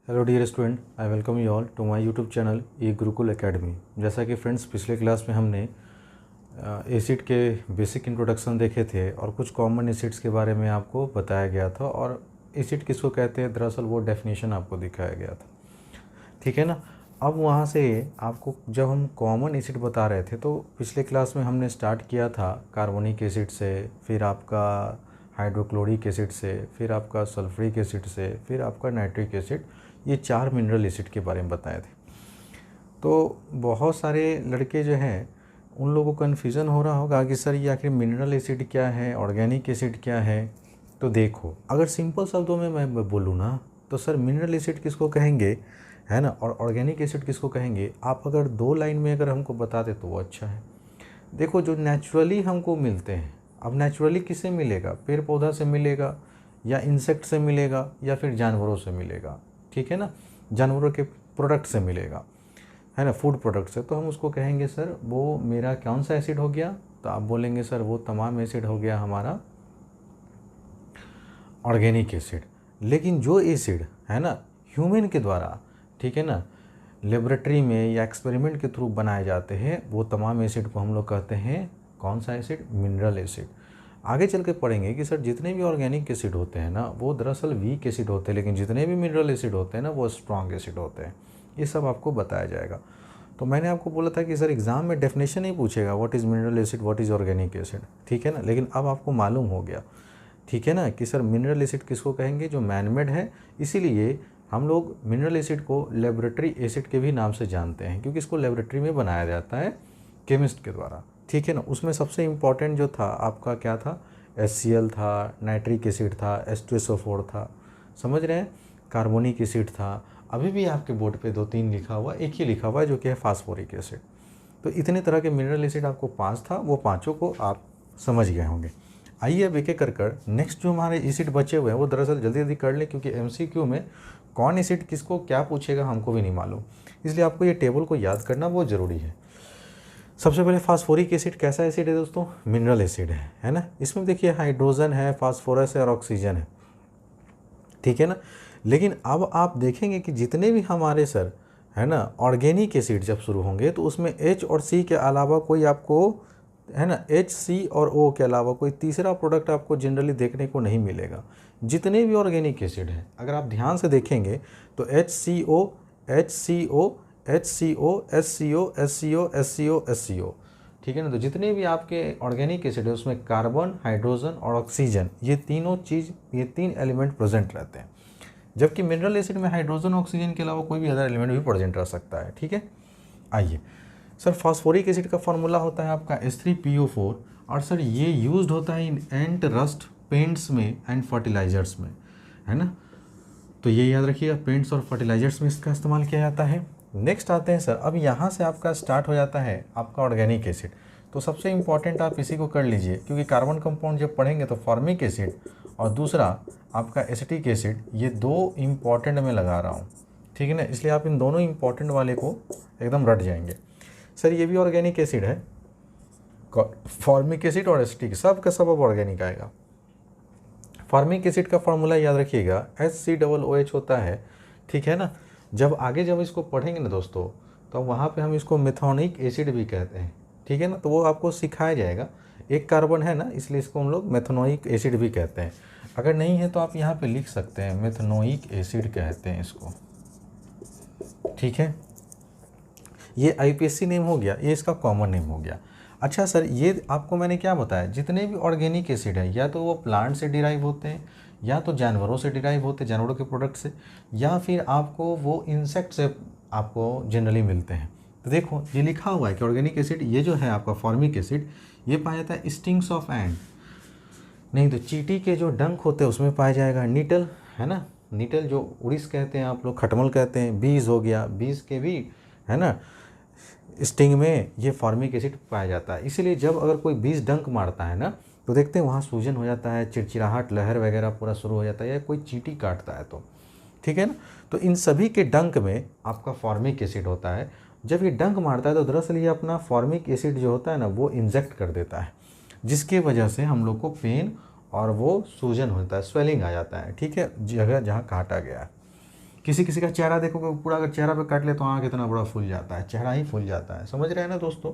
Hello dear student, I welcome you all to my YouTube channel E Gurukul Academy. जैसा कि friends पिछले class में हमने एसिड के बेसिक इंट्रोडक्शन देखे थे और कुछ कॉमन एसिड्स के बारे में आपको बताया गया था और एसिड किसको कहते हैं दरअसल वो डेफिनेशन आपको दिखाया गया था। ठीक है ना। अब वहाँ से आपको जब हम कॉमन एसिड बता रहे थे तो पिछले क्लास में हमने स्टार्ट किया था कार्बोनिक एसिड से, फिर आपका हाइड्रोक्लोरिक एसिड से, फिर आपका सल्फ्यूरिक एसिड से, फिर आपका नाइट्रिक एसिड। ये 4 मिनरल एसिड के बारे में बताए थे। तो बहुत सारे लड़के जो हैं उन लोगों को कन्फ्यूज़न हो रहा होगा कि सर ये आखिर मिनरल एसिड क्या है, ऑर्गेनिक एसिड क्या है। तो देखो, अगर सिंपल शब्दों में मैं बोलूँ ना तो सर मिनरल एसिड किसको कहेंगे, है ना, और ऑर्गेनिक एसिड किसको कहेंगे। आप अगर 2 लाइन में अगर हमको बता दे तो वो अच्छा है। देखो, जो नेचुरली हमको मिलते हैं, अब नेचुरली किससे मिलेगा, पेड़ पौधा से मिलेगा या इंसेक्ट से मिलेगा या फिर जानवरों से मिलेगा। ठीक है ना, जानवरों के प्रोडक्ट से मिलेगा, है ना, फूड प्रोडक्ट से। तो हम उसको कहेंगे सर वो मेरा कौन सा एसिड हो गया। तो आप बोलेंगे सर वो तमाम एसिड हो गया हमारा ऑर्गेनिक एसिड। लेकिन जो एसिड है ना ह्यूमन के द्वारा, ठीक है ना, लेबोरेटरी में या एक्सपेरिमेंट के थ्रू बनाए जाते हैं, वो तमाम एसिड को हम लोग कहते हैं कौन सा एसिड, मिनरल एसिड। आगे चल के पढ़ेंगे कि सर जितने भी ऑर्गेनिक एसिड होते हैं ना वो दरअसल वीक एसिड होते हैं, लेकिन जितने भी मिनरल एसिड होते हैं ना वो स्ट्रॉन्ग एसिड होते हैं। ये सब आपको बताया जाएगा। तो मैंने आपको बोला था कि सर एग्ज़ाम में डेफिनेशन ही पूछेगा, what is mineral acid, what is organic acid. ठीक है ना, लेकिन अब आपको मालूम हो गया, ठीक है ना, कि सर मिनरल एसिड किसको कहेंगे, जो मैनमेड है। इसीलिए हम लोग मिनरल एसिड को लेबोरेटरी एसिड के भी नाम से जानते हैं, क्योंकि इसको लेबोरेटरी में बनाया जाता है केमिस्ट के द्वारा। ठीक है ना। उसमें सबसे इम्पॉर्टेंट जो था आपका क्या था, HCl था, नाइट्रिक एसिड था, H2SO4 था, समझ रहे हैं, कार्बोनिक एसिड था। अभी भी आपके बोर्ड पे 2-3 लिखा हुआ, एक ही लिखा हुआ है जो कि है फास्फोरिक एसिड। तो इतने तरह के मिनरल एसिड आपको 5 था, वो पाँचों को आप समझ गए होंगे। आइए अब एक एक कर नेक्स्ट जो हमारे एसिड बचे हुए हैं वो दरअसल जल्दी जल्दी कर लें, क्योंकि MCQ में कौन एसिड किसको क्या पूछेगा हमको भी नहीं मालूम, इसलिए आपको ये टेबल को याद करना बहुत ज़रूरी है। सबसे पहले फास्फोरिक एसिड कैसा एसिड है दोस्तों, मिनरल एसिड है ना। इसमें देखिए हाइड्रोजन है, फास्फोरस है और ऑक्सीजन है। ठीक है ना। लेकिन अब आप देखेंगे कि जितने भी हमारे सर है ना ऑर्गेनिक एसिड जब शुरू होंगे तो उसमें H और C के अलावा कोई आपको, है ना, H, C और O के अलावा कोई तीसरा प्रोडक्ट आपको जनरली देखने को नहीं मिलेगा। जितने भी ऑर्गेनिक एसिड हैं अगर आप ध्यान से देखेंगे तो HCO, HCO, HCO, SCO, SCO, SCO, SCO। ठीक है ना। तो जितने भी आपके ऑर्गेनिक एसिड है उसमें कार्बन, हाइड्रोजन और ऑक्सीजन, ये तीनों चीज़, ये 3 एलिमेंट प्रेजेंट रहते हैं। जबकि मिनरल एसिड में हाइड्रोजन, ऑक्सीजन के अलावा कोई भी अदर एलिमेंट भी प्रेजेंट रह सकता है। ठीक है। आइए सर, फास्फोरिक एसिड का फॉर्मूला होता है आपका H3PO4 और सर ये यूज्ड होता है इन एंट रस्ट पेंट्स में एंड फर्टिलाइजर्स में, है ना। तो ये याद रखिएगा, पेंट्स और फर्टिलाइजर्स में इसका इस्तेमाल किया जाता है। नेक्स्ट आते हैं सर, अब यहाँ से आपका स्टार्ट हो जाता है आपका ऑर्गेनिक एसिड। तो सबसे इम्पॉर्टेंट आप इसी को कर लीजिए, क्योंकि कार्बन कंपाउंड जब पढ़ेंगे तो फॉर्मिक एसिड और दूसरा आपका एसिटिक एसिड, ये 2 इम्पॉर्टेंट में लगा रहा हूँ। ठीक है ना, इसलिए आप इन दोनों इम्पॉर्टेंट वाले को एकदम रट जाएंगे। सर ये भी ऑर्गेनिक एसिड है, फॉर्मिक एसिड और एसिटिक, सब का सब अब ऑर्गेनिक आएगा। फॉर्मिक एसिड का फॉर्मूला याद रखिएगा HCOOH होता है। ठीक है ना। जब आगे जब इसको पढ़ेंगे ना दोस्तों तो वहाँ पे हम इसको मेथोनिक एसिड भी कहते हैं। ठीक है ना। तो वो आपको सिखाया जाएगा, एक कार्बन है ना, इसलिए इसको हम लोग मेथनोइक एसिड भी कहते हैं। अगर नहीं है तो आप यहाँ पे लिख सकते हैं, मेथनोइक एसिड कहते हैं इसको। ठीक है, ये IPSC नेम हो गया, ये इसका कॉमन नेम हो गया। अच्छा सर, ये आपको मैंने क्या बताया, जितने भी ऑर्गेनिक एसिड है या तो वो प्लांट से डिराइव होते हैं या तो जानवरों से डिराइव होते हैं, जानवरों के प्रोडक्ट से, या फिर आपको वो इंसेक्ट से आपको जनरली मिलते हैं। तो देखो ये लिखा हुआ है कि ऑर्गेनिक एसिड, ये जो है आपका फॉर्मिक एसिड, ये पाया जाता है स्टिंग्स ऑफ एंड, नहीं तो चींटी के जो डंक होते हैं उसमें पाया जाएगा। नीटल, है ना, नीटल जो उड़ीस कहते हैं आप लोग, खटमल कहते हैं, बीज हो गया, बीज के भी, है ना, स्टिंग में ये फॉर्मिक एसिड पाया जाता है। इसीलिए जब अगर कोई बीज डंक मारता है ना तो देखते हैं वहाँ सूजन हो जाता है, चिड़चिड़ाहट, लहर वगैरह पूरा शुरू हो जाता है, या कोई चींटी काटता है तो, ठीक है ना। तो इन सभी के डंक में आपका फॉर्मिक एसिड होता है। जब ये डंक मारता है तो दरअसल ये अपना फॉर्मिक एसिड जो होता है ना वो इंजेक्ट कर देता है, जिसकी वजह से हम लोग को पेन और वो सूजन होता है, स्वेलिंग आ जाता है। ठीक है, जगह जहाँ काटा गया है। किसी किसी का चेहरा देखोगे पूरा, अगर चेहरा पे काट ले तो आँख इतना बड़ा फूल जाता है, चेहरा ही फूल जाता है, समझ रहे हैं ना दोस्तों।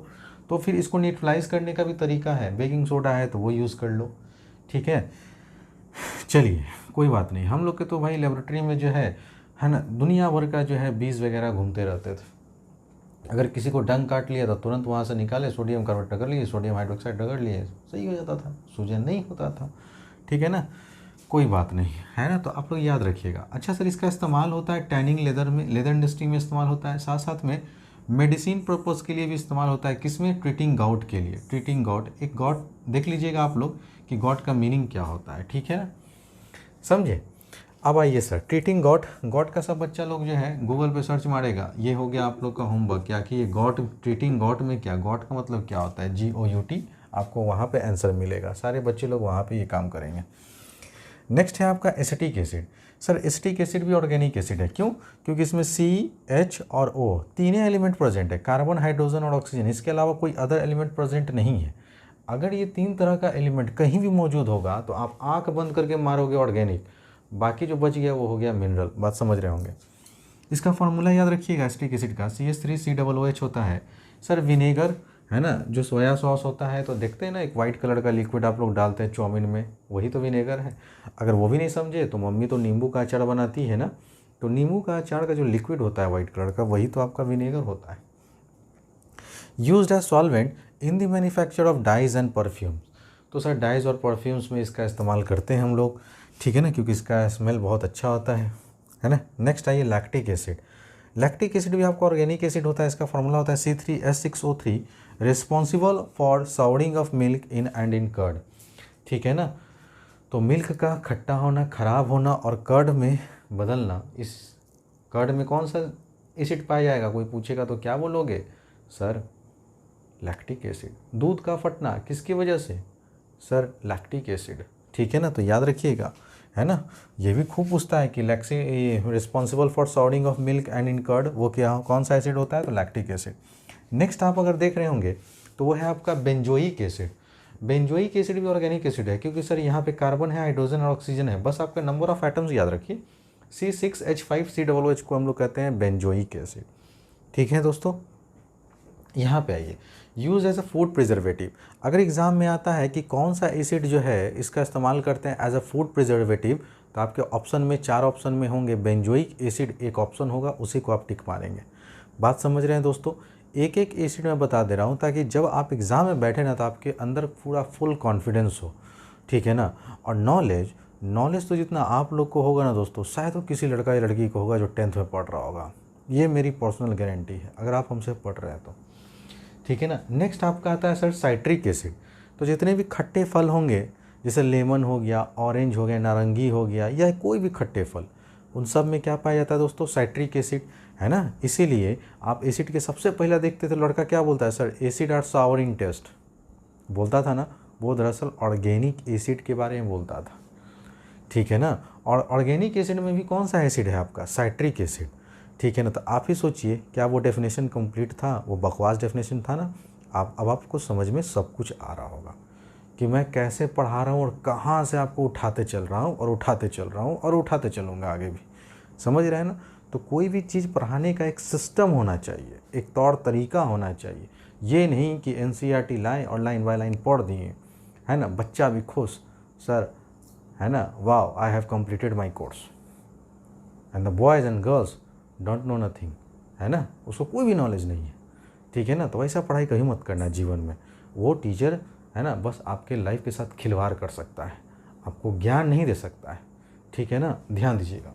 तो फिर इसको न्यूट्रलाइज करने का भी तरीका है, बेकिंग सोडा है तो वो यूज़ कर लो, ठीक है। चलिए कोई बात नहीं, हम लोग के तो भाई लेबोरेटरी में जो है ना, दुनिया भर का जो है बीज वगैरह घूमते रहते थे। अगर किसी को डंक काट लिया तो तुरंत वहाँ से निकाले, सोडियम कार्बोनेट रगड़ लिए, सोडियम हाइड्रोक्साइड रगड़ लिए, सही हो जाता था, सूजन नहीं होता था, ठीक है ना। कोई बात नहीं है ना, तो आप लोग याद रखिएगा। अच्छा सर, इसका इस्तेमाल होता है टैनिंग लेदर में, लेदर इंडस्ट्री में इस्तेमाल होता है, साथ साथ में मेडिसिन पर्पज़ के लिए भी इस्तेमाल होता है। किसमें? ट्रीटिंग गाउट के लिए। ट्रीटिंग गाउट, एक गाउट देख लीजिएगा आप लोग कि गाउट का मीनिंग क्या होता है, ठीक है ना, समझे। अब आइए सर, ट्रीटिंग गॉट, गॉट का सब बच्चा लोग जो है गूगल पे सर्च मारेगा, ये हो गया आप लोग का होमवर्क, क्या कि ये गॉट, ट्रीटिंग गॉट में क्या, गॉट का मतलब क्या होता है, GOUT, आपको वहाँ पे आंसर मिलेगा, सारे बच्चे लोग वहाँ पे ये काम करेंगे। नेक्स्ट है आपका acetic acid. Sir acetic acid भी ऑर्गेनिक एसिड है, क्यों? क्योंकि इसमें CH और O तीनों एलिमेंट प्रेजेंट है, कार्बन, हाइड्रोजन और ऑक्सीजन, इसके अलावा कोई अदर एलिमेंट प्रेजेंट नहीं है। अगर ये 3 तरह का एलिमेंट कहीं भी मौजूद होगा तो आप आंख बंद करके मारोगे ऑर्गेनिक, बाकी जो बच गया वो हो गया मिनरल। बात समझ रहे होंगे। इसका फार्मूला याद रखिएगा एसिटिक एसिड का, CH3COOH होता है। सर विनेगर है ना, जो सोया सॉस होता है, तो देखते हैं ना एक वाइट कलर का लिक्विड आप लोग डालते हैं चाउमीन में, वही तो विनेगर है। अगर वो भी नहीं समझे तो मम्मी तो नींबू का अचार बनाती है ना, तो नींबू का अचार का जो लिक्विड होता है वाइट कलर का, वही तो आपका विनेगर होता है। Used as solvent in the manufacture of dyes and perfumes. तो सर डाइज और परफ्यूम्स में इसका इस्तेमाल करते हैं हम लोग, ठीक है ना, क्योंकि इसका स्मेल बहुत अच्छा होता है ना। नेक्स्ट आइए लैक्टिक एसिड। लैक्टिक एसिड भी आपका ऑर्गेनिक एसिड होता है, इसका फॉर्मूला होता है C3H6O3, responsible for souring of milk in and in curd, ठीक है ना। तो मिल्क का खट्टा होना, ख़राब होना और कर्ड में बदलना, इस कर्ड में कौन सा एसिड पाया जाएगा, कोई पूछेगा तो क्या बोलोगे सर? Lactic acid. दूध का फटना किसकी वजह से? सर लैक्टिक एसिड, ठीक है ना, तो याद रखिएगा, है ना। ये भी खूब पूछता है कि responsible for souring of milk and in curd, वो क्या, कौन सा एसिड होता है? तो लैक्टिक एसिड। नेक्स्ट आप अगर देख रहे होंगे तो वो है आपका बेंजोइक एसिड। बेंजोइक एसिड भी ऑर्गेनिक एसिड है, क्योंकि सर यहाँ पे कार्बन है, हाइड्रोजन और ऑक्सीजन है, बस आपका नंबर ऑफ एटम्स याद रखिए। C6H5COOH को हम लोग कहते हैं बेंजोइक एसिड, ठीक है दोस्तों। यहाँ पे आइए, use as a food preservative. अगर एग्ज़ाम में आता है कि कौन सा एसिड जो है इसका इस्तेमाल करते हैं एज अ फूड प्रिजर्वेटिव, तो आपके ऑप्शन में 4 ऑप्शन में होंगे, बेंजोइक एसिड एक ऑप्शन होगा, उसी को आप टिक मारेंगे। बात समझ रहे हैं दोस्तों। एक एक एसिड मैं बता दे रहा हूँ ताकि जब आप एग्ज़ाम में बैठे ना तो आपके अंदर पूरा फुल कॉन्फिडेंस हो, ठीक है ना। और नॉलेज तो जितना आप लोग को होगा ना दोस्तों, शायद वो किसी लड़का या लड़की को होगा जो 10th में पढ़ रहा होगा, ये मेरी पर्सनल गारंटी है, अगर आप हमसे पढ़ रहे हैं तो, ठीक है ना। नेक्स्ट आपका आता है सर साइट्रिक एसिड। तो जितने भी खट्टे फल होंगे, जैसे लेमन हो गया, ऑरेंज हो गया, नारंगी हो गया, या कोई भी खट्टे फल, उन सब में क्या पाया जाता है दोस्तों? साइट्रिक एसिड, है ना। इसीलिए आप एसिड के सबसे पहले देखते थे लड़का क्या बोलता है? Sir acid are souring taste बोलता था ना, वो दरअसल ऑर्गेनिक एसिड के बारे में बोलता था, ठीक है ना। और ऑर्गेनिक एसिड में भी कौन सा एसिड है आपका? साइट्रिक एसिड, ठीक है ना। तो आप ही सोचिए क्या वो डेफिनेशन कंप्लीट था? वो बकवास डेफिनेशन था ना। अब आपको समझ में सब कुछ आ रहा होगा कि मैं कैसे पढ़ा रहा हूँ और कहाँ से आपको उठाते चल रहा हूँ और उठाते चल रहा हूँ और उठाते चलूँगा आगे भी, समझ रहे हैं ना। तो कोई भी चीज़ पढ़ाने का एक सिस्टम होना चाहिए, एक तौर तरीका होना चाहिए, ये नहीं कि NCERT लाए और लाइन बाय लाइन पढ़ दिए, है ना। बच्चा भी खुश, सर, है ना, wow I have completed my course, and the boys and girls don't know nothing, है ना, उसको कोई भी नॉलेज नहीं है, ठीक है ना। तो ऐसा पढ़ाई कभी मत करना जीवन में। वो टीचर, है ना, बस आपके लाइफ के साथ खिलवाड़ कर सकता है, आपको ज्ञान नहीं दे सकता है, ठीक है ना, ध्यान दीजिएगा।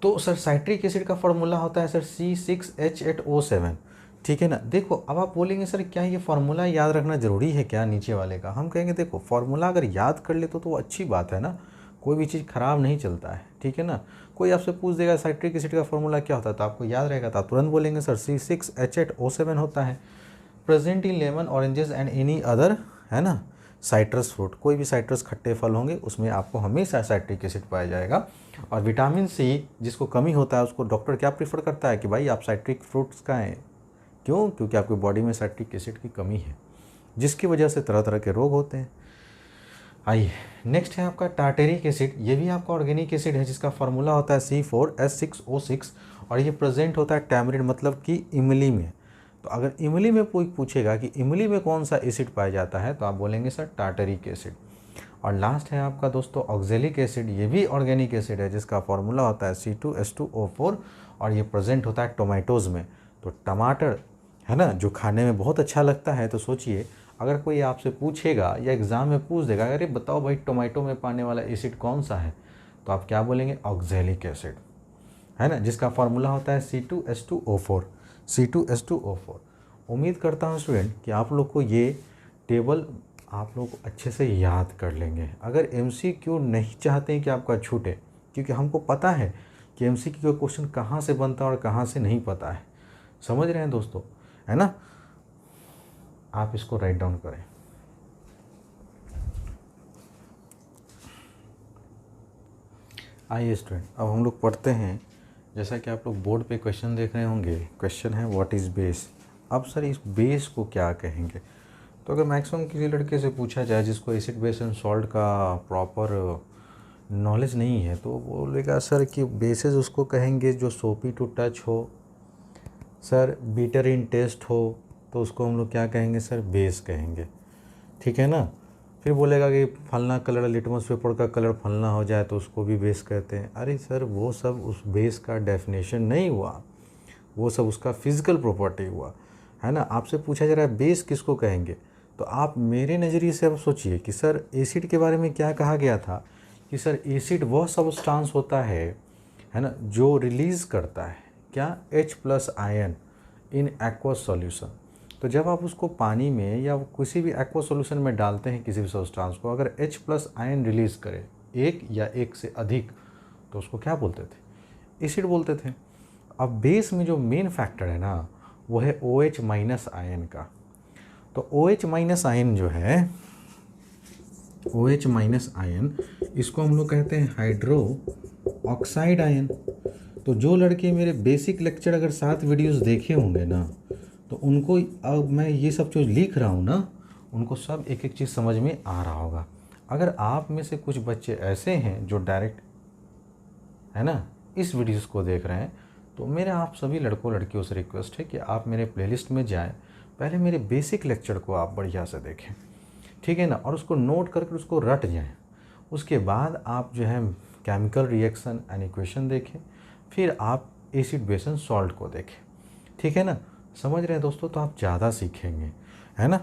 तो सर साइट्रिक एसिड का फॉर्मूला होता है सर C6H8O7, ठीक है ना। देखो अब आप बोलेंगे सर क्या ये फार्मूला याद रखना ज़रूरी है क्या नीचे वाले का? हम कहेंगे देखो फार्मूला अगर याद कर ले तो अच्छी बात है ना, कोई भी चीज़ ख़राब नहीं चलता है, ठीक है ना। कोई आपसे पूछ देगा साइट्रिक एसिड का फॉर्मूला क्या होता है, तो आपको याद रहेगा तो आप तुरंत बोलेंगे सर C6H8O7 होता है। Present in lemon, oranges and any other, है ना, साइट्रस फ्रूट, कोई भी साइट्रस खट्टे फल होंगे उसमें आपको हमेशा साइट्रिक एसिड पाया जाएगा। और विटामिन सी जिसको कमी होता है उसको डॉक्टर क्या प्रीफर करता है कि भाई आप साइट्रिक फ्रूट्स खाएं, क्यों? क्योंकि आपकी बॉडी में साइट्रिक एसिड की कमी है, जिसकी वजह से तरह तरह के रोग होते हैं। आइए नेक्स्ट है आपका टार्टेरिक एसिड। ये भी आपका ऑर्गेनिक एसिड है जिसका फार्मूला होता है C4H6O6 और ये प्रेजेंट होता है टैमरिन मतलब कि इमली में। तो अगर इमली में कोई पूछेगा कि इमली में कौन सा एसिड पाया जाता है तो आप बोलेंगे सर टार्टेरिक एसिड। और लास्ट है आपका दोस्तों ऑक्जेलिक एसिड। ये भी ऑर्गेनिक एसिड है जिसका फार्मूला होता है C2H2O4 और ये प्रेजेंट होता है टोमेटोज़ में। तो टमाटर है ना जो खाने में बहुत अच्छा लगता है, तो सोचिए अगर कोई आपसे पूछेगा या एग्ज़ाम में पूछ देगा अरे बताओ भाई टोमेटो में पाने वाला एसिड कौन सा है, तो आप क्या बोलेंगे ऑक्जेलिक एसिड, है ना, जिसका फार्मूला होता है C2H2O4। उम्मीद करता हूँ स्टूडेंट कि आप लोग को ये टेबल आप लोग अच्छे से याद कर लेंगे। अगर MCQ नहीं चाहते हैं कि आपका छूटे, क्योंकि हमको पता है कि MCQ का क्वेश्चन कहाँ से बनता है और कहाँ से नहीं पता है, समझ रहे हैं दोस्तों, है ना। आप इसको राइट डाउन करें। आइए स्टूडेंट अब हम लोग पढ़ते हैं। जैसा कि आप लोग बोर्ड पे क्वेश्चन देख रहे होंगे, क्वेश्चन है व्हाट इज़ बेस। अब सर इस बेस को क्या कहेंगे, तो अगर मैक्सिमम किसी लड़के से पूछा जाए जिसको एसिड बेस एंड सॉल्ट का प्रॉपर नॉलेज नहीं है तो वो बोलेगा सर कि बेसेस उसको कहेंगे जो सोपी टू टच हो, सर बीटर इन टेस्ट हो तो उसको हम लोग क्या कहेंगे सर बेस कहेंगे, ठीक है ना। फिर बोलेगा कि फलना कलर लिटमस पेपर का कलर फलना हो जाए तो उसको भी बेस कहते हैं। अरे सर वो सब उस बेस का डेफिनेशन नहीं हुआ, वो सब उसका फिजिकल प्रॉपर्टी हुआ, है ना। आपसे पूछा जा रहा है बेस किसको कहेंगे, तो आप मेरे नज़रिए से अब सोचिए कि सर एसिड के बारे में क्या कहा गया था कि सर एसिड वह सब्सटेंस होता है ना, जो रिलीज़ करता है क्या H+ ion in aqueous solution. तो जब आप उसको पानी में या किसी भी एक्वा सॉल्यूशन में डालते हैं किसी भी सब्सटेंस को, अगर H+ आयन रिलीज़ करे एक या एक से अधिक तो उसको क्या बोलते थे, एसिड बोलते थे। अब बेस में जो मेन फैक्टर है ना वो है OH- आयन का। तो OH- आयन जो है, OH- आयन इसको हम लोग कहते हैं हाइड्रो ऑक्साइड आयन। तो जो लड़के मेरे बेसिक लेक्चर अगर 7 वीडियोस देखे होंगे ना तो उनको अब मैं ये सब जो लिख रहा हूँ ना उनको सब एक एक चीज़ समझ में आ रहा होगा। अगर आप में से कुछ बच्चे ऐसे हैं जो डायरेक्ट है ना इस वीडियोस को देख रहे हैं, तो मेरा आप सभी लड़कों लड़कियों से रिक्वेस्ट है कि आप मेरे प्लेलिस्ट में जाएं, पहले मेरे बेसिक लेक्चर को आप बढ़िया से देखें, ठीक है ना, और उसको नोट करके उसको रट जाएं। उसके बाद आप जो है केमिकल रिएक्शन एंड इक्वेशन देखें, फिर आप एसिड बेस एंड सॉल्ट को देखें, ठीक है ना। समझ रहे हैं दोस्तों, तो आप ज़्यादा सीखेंगे, है ना।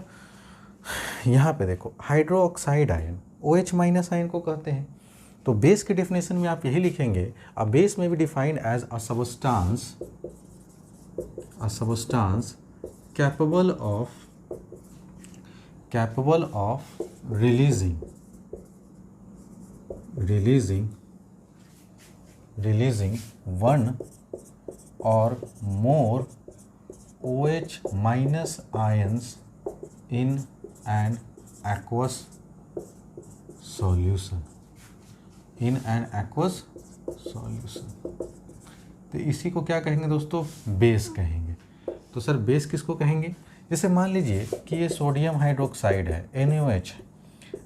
यहाँ पे देखो hydro oxide ion OH- ion को कहते हैं। तो बेस के डेफिनेशन में आप यही लिखेंगे, a base may be defined as a substance capable of releasing one or more OH- ions in an aqueous solution, तो इसी को क्या कहेंगे दोस्तों, बेस कहेंगे। तो सर बेस किसको कहेंगे, जैसे मान लीजिए कि ये सोडियम हाइड्रोक्साइड है NaOH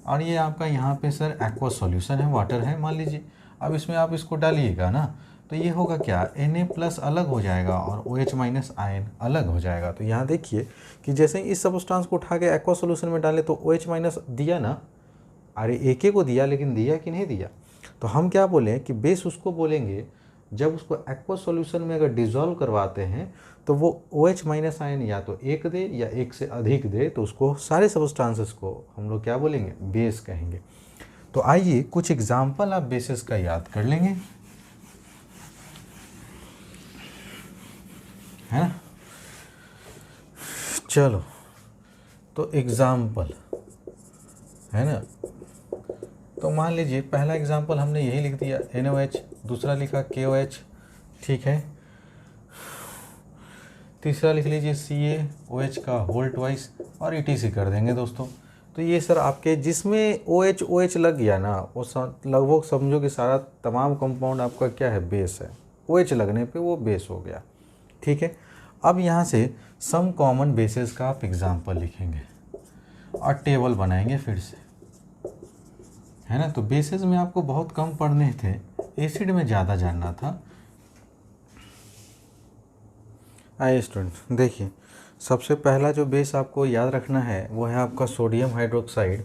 और ये आपका यहाँ पे सर एक्वा सॉल्यूशन है, वाटर है मान लीजिए। अब इसमें आप इसको डालिएगा ना तो ये होगा क्या, Na+ अलग हो जाएगा और OH- आयन अलग हो जाएगा। तो यहाँ देखिए कि जैसे इस सब्सटेंस को उठा के एक्वा सॉल्यूशन में डाले तो OH- दिया ना, अरे एक को दिया, लेकिन दिया कि नहीं दिया। तो हम क्या बोले कि बेस उसको बोलेंगे जब उसको एक्वा सॉल्यूशन में अगर डिज़ोल्व करवाते हैं तो वो OH- आयन या तो एक दे या एक से अधिक दे, तो उसको सारे सब्सटेंसेस को हम लोग क्या बोलेंगे, बेस कहेंगे। तो आइए कुछ एग्जाम्पल आप बेसिस का याद कर लेंगे, है ना। चलो तो एग्जाम्पल है ना, तो मान लीजिए पहला एग्जाम्पल हमने यही लिख दिया NaOH, दूसरा लिखा KOH, ठीक है। तीसरा लिख लीजिए CaOH का होल ट्वाइस और ETC कर देंगे दोस्तों। तो ये सर आपके जिसमें OH लग गया ना वो लगभग समझो कि सारा तमाम कंपाउंड आपका क्या है, बेस है। OH लगने पे वो बेस हो गया, ठीक है। अब यहाँ से सम कॉमन बेसिस का आप एग्जाम्पल लिखेंगे और टेबल बनाएंगे फिर से। है ना। तो बेसिस में आपको बहुत कम पढ़ने थे, एसिड में ज़्यादा जानना था। आइए स्टूडेंट देखिए, सबसे पहला जो बेस आपको याद रखना है वो है आपका सोडियम हाइड्रोक्साइड।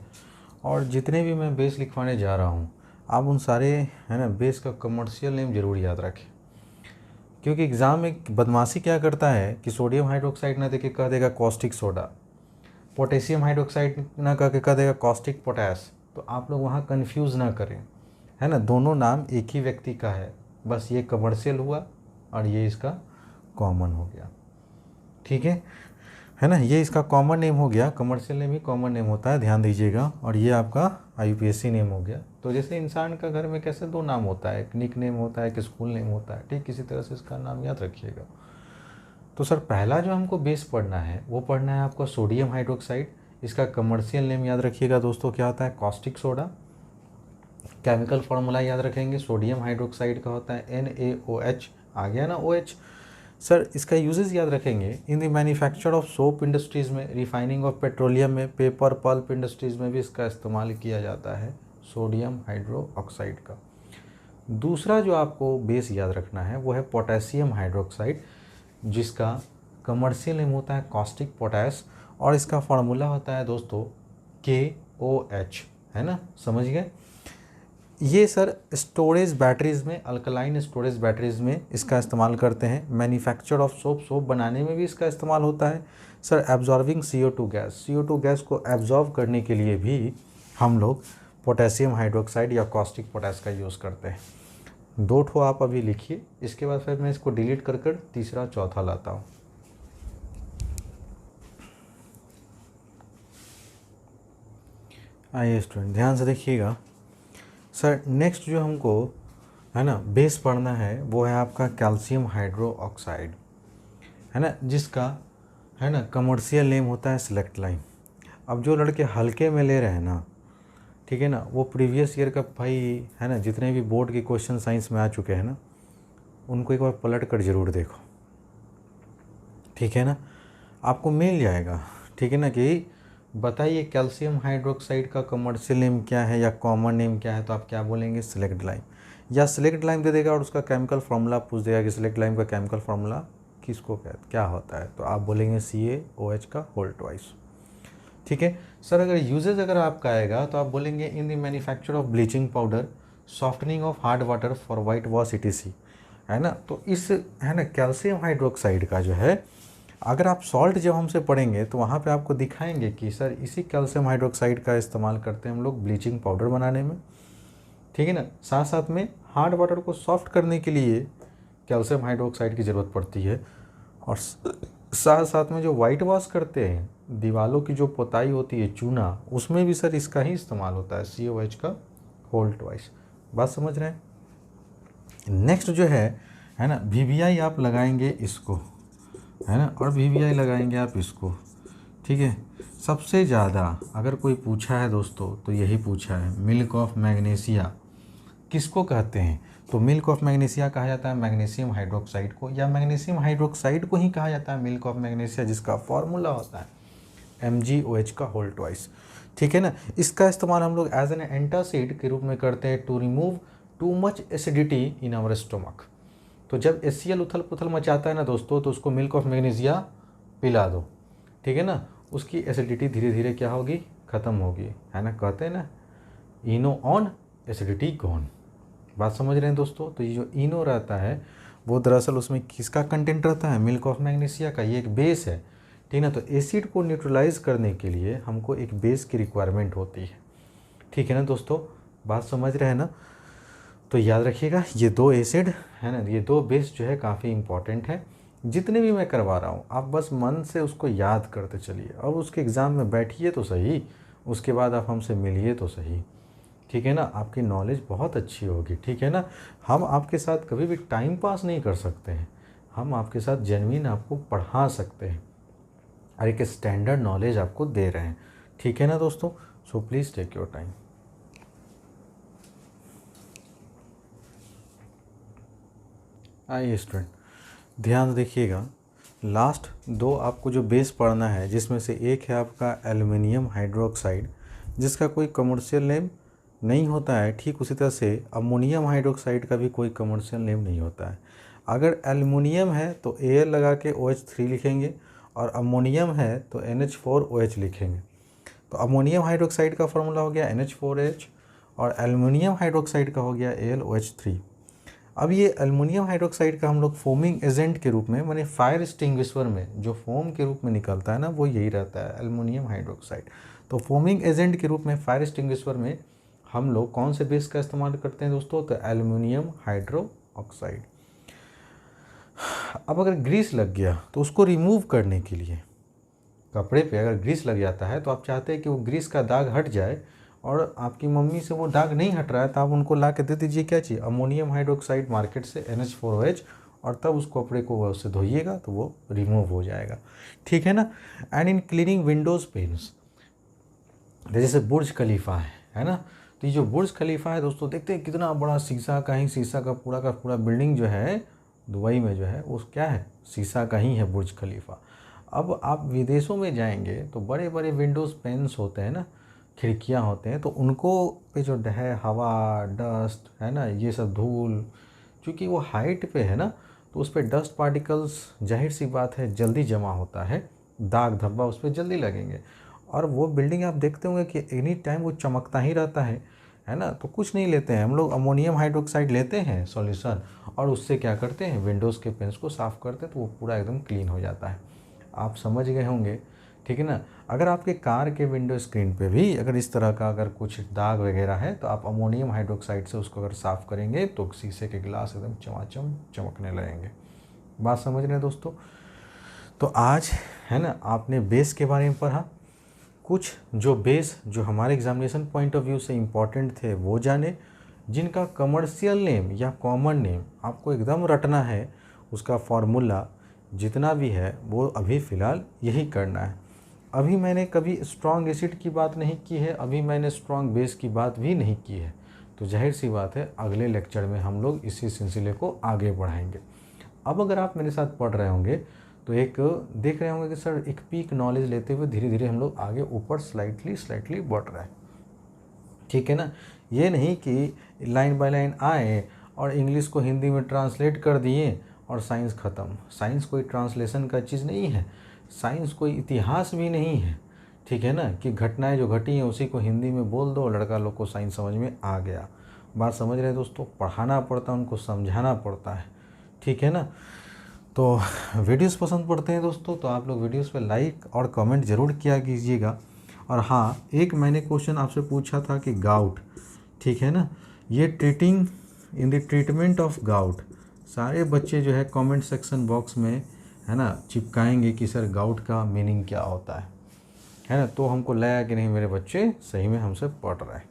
और जितने भी मैं बेस लिखवाने जा रहा हूँ आप उन सारे है ना बेस का कमर्शियल नेम ज़रूर याद रखें, क्योंकि एग्ज़ाम में बदमाशी क्या करता है कि सोडियम हाइड्रोक्साइड ना देके कह देगा कॉस्टिक सोडा, पोटेशियम हाइड्रोक्साइड ना कह के कह देगा कॉस्टिक पोटैश। तो आप लोग वहाँ कंफ्यूज ना करें, है ना। दोनों नाम एक ही व्यक्ति का है, बस ये कमर्शियल हुआ और ये इसका कॉमन हो गया, ठीक है ना। ये इसका कॉमन नेम हो गया, कमर्शियल नेम ही कॉमन नेम होता है, ध्यान दीजिएगा। और ये आपका IUPAC नेम हो गया। तो जैसे इंसान का घर में कैसे दो नाम होता है, एक निक नेम होता है, एक स्कूल नेम होता है, ठीक किसी तरह से इसका नाम याद रखिएगा। तो सर पहला जो हमको बेस पढ़ना है वो पढ़ना है आपका सोडियम हाइड्रोक्साइड। इसका कमर्शियल नेम याद रखिएगा दोस्तों, क्या होता है, कॉस्टिक सोडा। केमिकल फार्मूला याद रखेंगे, सोडियम हाइड्रोक्साइड का होता है NaOH, आ गया ना OH। सर इसका यूजेस याद रखेंगे, इन the manufacture of soap industries में, रिफाइनिंग ऑफ पेट्रोलियम में, पेपर पल्प इंडस्ट्रीज़ में भी इसका इस्तेमाल किया जाता है सोडियम हाइड्रोक्साइड का। दूसरा जो आपको बेस याद रखना है वो है पोटेशियम हाइड्रोक्साइड, जिसका कमर्शियल नेम होता है कॉस्टिक पोटैश, और इसका फार्मूला होता है दोस्तों KOH, है ना, समझ गए। ये सर स्टोरेज बैटरीज़ में, अल्कलाइन स्टोरेज बैटरीज़ में इसका इस्तेमाल करते हैं। मैन्युफैक्चर ऑफ सोप, सोप बनाने में भी इसका इस्तेमाल होता है। Sir absorbing CO2 gas, CO2 gas को एब्जॉर्ब करने के लिए भी हम लोग पोटेशियम हाइड्रोक्साइड या कॉस्टिक पोटैश का यूज़ करते हैं। 2 ठो आप अभी लिखिए, इसके बाद फिर मैं इसको डिलीट कर कर तीसरा चौथा लाता हूँ। आइए स्टूडेंट ध्यान से देखिएगा। सर नेक्स्ट जो हमको है ना बेस पढ़ना है वो है आपका कैल्शियम हाइड्रोक्साइड, है ना, जिसका है ना कमर्शियल नेम होता है सेलेक्ट लाइन। अब जो लड़के हल्के में ले रहे हैं ना, ठीक है ना, वो प्रीवियस ईयर का भाई है ना, जितने भी बोर्ड के क्वेश्चन साइंस में आ चुके हैं ना, उनको एक बार पलट कर ज़रूर देखो, ठीक है ना, आपको मिल जाएगा, ठीक है ना। कि बताइए कैल्शियम हाइड्रोक्साइड का कमर्शियल नेम क्या है या कॉमन नेम क्या है, तो आप क्या बोलेंगे, सेलेक्ट लाइम, या सेलेक्ट लाइम दे देगा और उसका केमिकल फार्मूला पूछ देगा कि सेलेक्ट लाइम का केमिकल फार्मूला किसको क्या होता है, तो आप बोलेंगे CaOH का होल ट्वाइस, ठीक है। सर अगर यूजेज अगर आपका आएगा तो आप बोलेंगे इन the manufacture of bleaching powder, softening of hard water for white wash ETC, है ना। तो इस है ना कैल्शियम हाइड्रोक्साइड का जो है, अगर आप सॉल्ट जब हमसे पढ़ेंगे तो वहाँ पे आपको दिखाएंगे कि सर इसी कैल्शियम हाइड्रोक्साइड का इस्तेमाल करते हैं हम लोग ब्लीचिंग पाउडर बनाने में, ठीक है ना। साथ साथ में हार्ड वाटर को सॉफ्ट करने के लिए कैल्शियम हाइड्रोक्साइड की ज़रूरत पड़ती है, और साथ साथ में जो वाइट वॉश करते हैं, दीवालों की जो पोताई होती है चूना, उसमें भी सर इसका ही इस्तेमाल होता है CaOH का होल ट्वाइस। बात समझ रहे हैं। नेक्स्ट जो है ना VBI आप लगाएंगे इसको, है ना, और VBI लगाएंगे आप इसको, ठीक है। सबसे ज़्यादा अगर कोई पूछा है दोस्तों तो यही पूछा है, मिल्क ऑफ मैग्नीशिया किसको कहते हैं, तो मिल्क ऑफ मैग्नीशिया कहा जाता है मैग्नीशियम हाइड्रोक्साइड को, या मैग्नीशियम हाइड्रोक्साइड को ही कहा जाता है मिल्क ऑफ मैग्नीशिया, जिसका फॉर्मूला होता है MgOH का होल ट्वाइस, ठीक है ना। इसका इस्तेमाल हम लोग एज एन एंटासिड के रूप में करते हैं to remove too much acidity in our stomach. तो जब HCl उथल पुथल मचाता है ना दोस्तों, तो उसको मिल्क ऑफ मैग्नीशिया पिला दो, ठीक है ना, उसकी एसिडिटी धीरे धीरे क्या होगी, ख़त्म होगी, है ना। कहते हैं ना इनो ऑन एसिडिटी गॉन। बात समझ रहे हैं दोस्तों। तो ये जो इनो रहता है वो दरअसल उसमें किसका कंटेंट रहता है, मिल्क ऑफ मैग्नीशिया का। ये एक बेस है, ठीक है ना। तो एसिड को न्यूट्रलाइज करने के लिए हमको एक बेस की रिक्वायरमेंट होती है, ठीक है ना दोस्तों। बात समझ रहे हैं ना। तो याद रखिएगा ये 2 एसिड है ना, ये 2 बेस जो है काफ़ी इंपॉर्टेंट है। जितने भी मैं करवा रहा हूँ आप बस मन से उसको याद करते चलिए, और उसके एग्ज़ाम में बैठिए तो सही, उसके बाद आप हमसे मिलिए तो सही, ठीक है ना। आपकी नॉलेज बहुत अच्छी होगी, ठीक है ना। हम आपके साथ कभी भी टाइम पास नहीं कर सकते हैं, हम आपके साथ जेन्युइन आपको पढ़ा सकते हैं और एक स्टैंडर्ड नॉलेज आपको दे रहे हैं, ठीक है ना दोस्तों। So please take your time. आइए स्टूडेंट ध्यान देखिएगा, लास्ट 2 आपको जो बेस पढ़ना है, जिसमें से एक है आपका एल्युमिनियम हाइड्रोक्साइड, जिसका कोई कमर्शियल नेम नहीं होता है, ठीक उसी तरह से अमोनियम हाइड्रोक्साइड का भी कोई कमर्शियल नेम नहीं होता है। अगर एल्युमिनियम है तो Al लगा के OH3 लिखेंगे, और अमोनियम है तो NH4OH लिखेंगे। तो अमोनियम हाइड्रोक्साइड का फॉर्मूला हो गया NH4OH, और एल्युमिनियम हाइड्रोक्साइड का हो गया AlOH3। अब ये एल्युमिनियम हाइड्रोक्साइड का हम लोग फोमिंग एजेंट के रूप में, माने फायर एक्सटिंग्विशर में जो फोम के रूप में निकलता है ना, वो यही रहता है एल्युमिनियम हाइड्रोक्साइड। तो फोमिंग एजेंट के रूप में फायर एक्सटिंग्विशर में हम लोग कौन से बेस का इस्तेमाल करते हैं दोस्तों? तो एल्युमिनियम हाइड्रोक्साइड। अब अगर ग्रीस लग गया तो उसको रिमूव करने के लिए, कपड़े पे अगर ग्रीस लग जाता है तो आप चाहते हैं कि वो ग्रीस का दाग हट जाए, और आपकी मम्मी से वो दाग नहीं हट रहा है, तो आप उनको ला के दे दीजिए क्या चीज़? अमोनियम हाइड्रोक्साइड मार्केट से NH4OH, और तब उस कपड़े को उससे धोइएगा तो वो रिमूव हो जाएगा, ठीक है ना। And in cleaning windows panes, जैसे बुर्ज खलीफा है ना, तो ये जो बुर्ज खलीफा है दोस्तों, देखते हैं कितना बड़ा शीशा का पूरा बिल्डिंग जो है दुबई में जो है वो क्या है? शीशा का ही है बुर्ज खलीफा। अब आप विदेशों में जाएंगे तो बड़े बड़े विंडोज़ पेन्स होते हैं ना, खिड़कियां होते हैं, तो उनको पे जो है हवा, डस्ट है ना, ये सब धूल, क्योंकि वो हाइट पे है ना, तो उस पर डस्ट पार्टिकल्स जाहिर सी बात है जल्दी जमा होता है, दाग धब्बा उस पर जल्दी लगेंगे। और वो बिल्डिंग आप देखते होंगे कि एनी टाइम वो चमकता ही रहता है ना। तो कुछ नहीं लेते हैं हम लोग, अमोनियम हाइड्रोक्साइड लेते हैं सॉल्यूशन, और उससे क्या करते हैं? विंडोज़ के पेन्स को साफ़ करते हैं, तो वो पूरा एकदम क्लीन हो जाता है। आप समझ गए होंगे, ठीक है ना। अगर आपके कार के विंडो स्क्रीन पे भी अगर इस तरह का अगर कुछ दाग वगैरह है, तो आप अमोनियम हाइड्रोक्साइड से उसको अगर साफ़ करेंगे तो शीशे के गिलास एकदम चमाचम चमकने लगेंगे। बात समझ रहे हैं दोस्तों? तो आज है ना, आपने बेस के बारे में पढ़ा, कुछ जो बेस जो हमारे एग्जामिनेशन पॉइंट ऑफ व्यू से इम्पॉर्टेंट थे वो जाने, जिनका कमर्शियल नेम या कॉमन नेम आपको एकदम रटना है, उसका फॉर्मूला जितना भी है वो अभी फ़िलहाल यही करना है। अभी मैंने कभी स्ट्रॉन्ग एसिड की बात नहीं की है, अभी मैंने स्ट्रॉन्ग बेस की बात भी नहीं की है, तो जाहिर सी बात है अगले लेक्चर में हम लोग इसी सिलसिले को आगे बढ़ाएंगे। अब अगर आप मेरे साथ पढ़ रहे होंगे तो एक देख रहे होंगे कि सर एक पीक नॉलेज लेते हुए धीरे धीरे हम लोग आगे ऊपर स्लाइटली बढ़ रहे हैं, ठीक है ना। ये नहीं कि लाइन बाय लाइन आए और इंग्लिश को हिंदी में ट्रांसलेट कर दिए और साइंस ख़त्म। साइंस कोई ट्रांसलेशन का चीज़ नहीं है, साइंस कोई इतिहास भी नहीं है, ठीक है ना, कि घटनाएं जो घटी हैं उसी को हिंदी में बोल दो, लड़का लोग को साइंस समझ में आ गया। बात समझ रहे हैं दोस्तों? पढ़ाना पड़ता है, उनको समझाना पड़ता है, ठीक है ना। तो वीडियोस पसंद पड़ते हैं दोस्तों तो आप लोग वीडियोस पे लाइक और कमेंट ज़रूर किया कीजिएगा। और हाँ, एक मैंने क्वेश्चन आपसे पूछा था कि गाउट, ठीक है ना, ये in the treatment of gout, सारे बच्चे जो है कमेंट सेक्शन बॉक्स में है ना चिपकाएंगे कि सर गाउट का मीनिंग क्या होता है ना। तो हमको लगा कि नहीं, मेरे बच्चे सही में हमसे पढ़ रहे हैं।